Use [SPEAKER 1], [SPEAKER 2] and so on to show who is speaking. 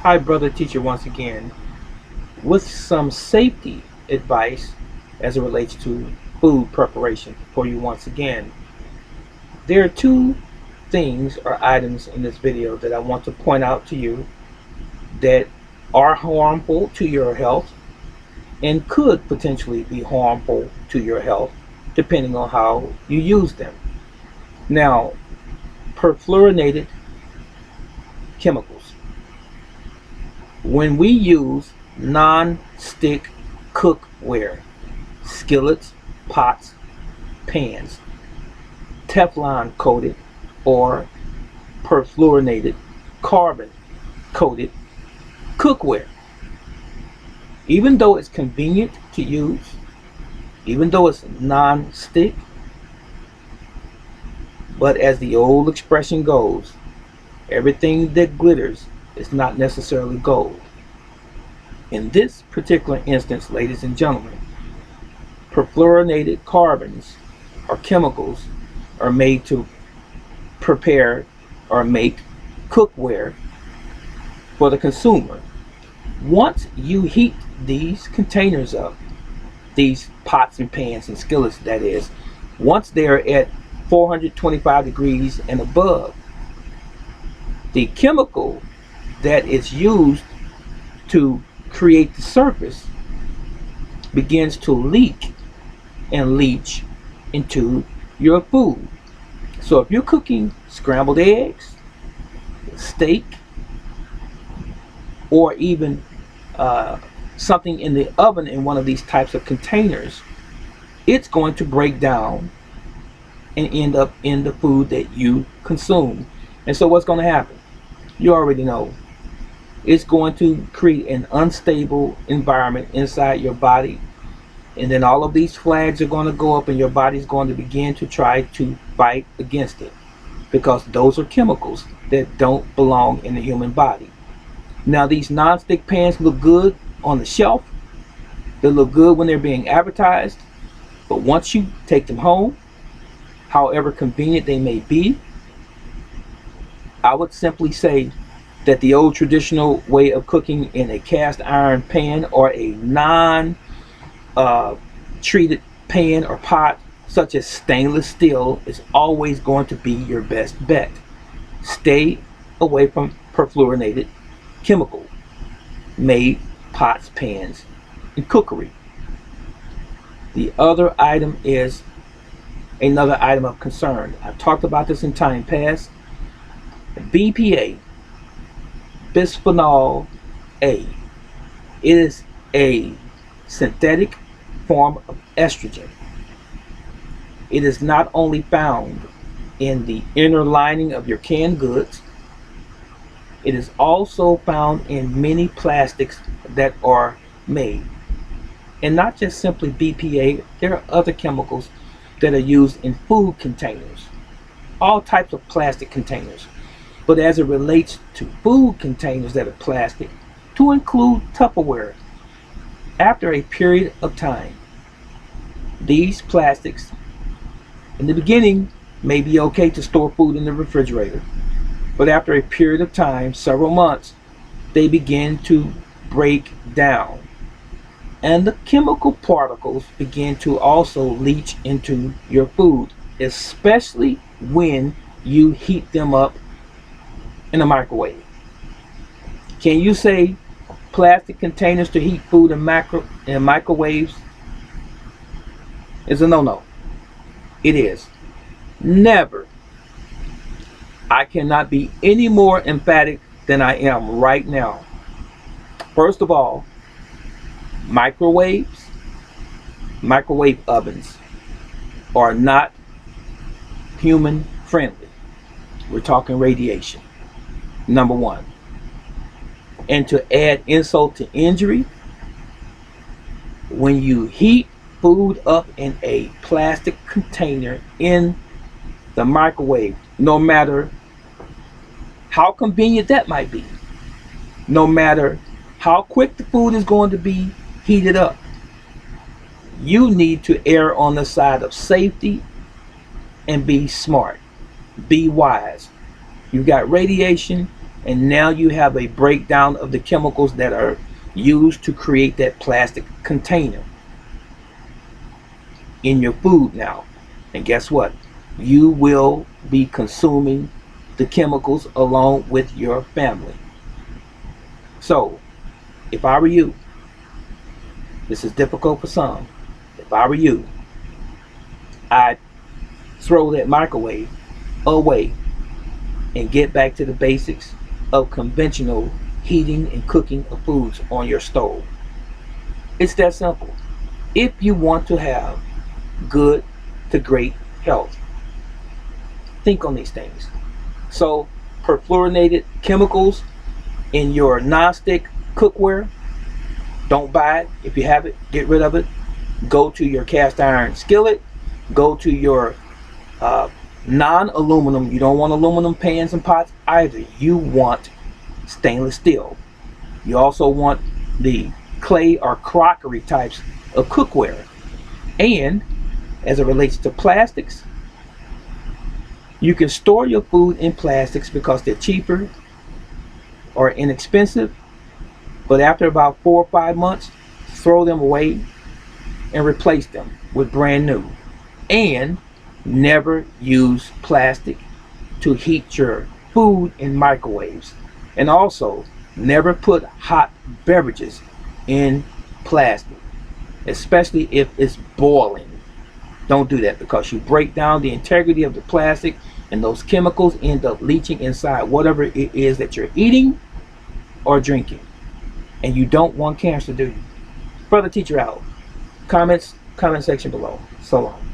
[SPEAKER 1] Hi, brother teacher, once again with some safety advice as it relates to food preparation for you once again. There are two things or items in this video that I want to point out to you that are harmful to your health and could potentially be harmful to your health depending on how you use them. Now, perfluorinated chemicals. When we use non-stick cookware, skillets, pots, pans, Teflon coated or perfluorinated carbon coated cookware, even though it's convenient to use, even though it's non-stick, but as the old expression goes, everything that glitters is not necessarily gold. In this particular instance, ladies and gentlemen, perfluorinated carbons or chemicals are made to prepare or make cookware for the consumer. Once you heat these containers up, these pots and pans and skillets, that is, once they're at 425 degrees and above, the chemical that is used to create the surface begins to leak and leach into your food. So if you're cooking scrambled eggs, steak, or even something in the oven in one of these types of containers, it's going to break down and end up in the food that you consume. And so what's going to happen? You already know. It's going to create an unstable environment inside your body, and then all of these flags are going to go up and your body's going to begin to try to fight against it, because those are chemicals that don't belong in the human body. Now, these non-stick pans look good on the shelf, they look good when they're being advertised, but once you take them home, however convenient they may be, I would simply say that the old traditional way of cooking in a cast iron pan or a non treated pan or pot such as stainless steel is always going to be your best bet. Stay away from perfluorinated chemical made pots, pans, and cookery. The other item is another item of concern. I've talked about this in time past. BPA, bisphenol A. It is a synthetic form of estrogen. It is not only found in the inner lining of your canned goods, it is also found in many plastics that are made. And not just simply BPA, there are other chemicals that are used in food containers, all types of plastic containers. But as it relates to food containers that are plastic, to include Tupperware, after a period of time, these plastics in the beginning may be okay to store food in the refrigerator, but after a period of time, several months, they begin to break down, and the chemical particles begin to also leach into your food, especially when you heat them up in a microwave. Can you say plastic containers to heat food in microwaves is a no-no? It is. Never. I cannot be any more emphatic than I am right now. First of all, microwave ovens are not human friendly. We're talking radiation, number one. And to add insult to injury, when you heat food up in a plastic container in the microwave, no matter how convenient that might be, no matter how quick the food is going to be heated up, you need to err on the side of safety and be smart. Be wise. You've got radiation, And now you have a breakdown of the chemicals that are used to create that plastic container in your food now. And guess what? You will be consuming the chemicals along with your family. So, if I were you, this is difficult for some. If I were you, I'd throw that microwave away and get back to the basics of conventional heating and cooking of foods on your stove. It's that simple. If you want to have good to great health, think on these things. So, perfluorinated chemicals in your non-stick cookware, don't buy it. If you have it, get rid of it. Go to your cast iron skillet. Go to your uh, non-aluminum. You don't want aluminum pans and pots either. You want stainless steel. You also want the clay or crockery types of cookware. And as it relates to plastics, you can store your food in plastics because they're cheaper or inexpensive. But after about 4 or 5 months, throw them away and replace them with brand new. And never use plastic to heat your food in microwaves. And also, never put hot beverages in plastic, especially if it's boiling. Don't do that because you break down the integrity of the plastic and those chemicals end up leaching inside whatever it is that you're eating or drinking. And you don't want cancer, do you? Brother Teacher out. Comment section below. So long.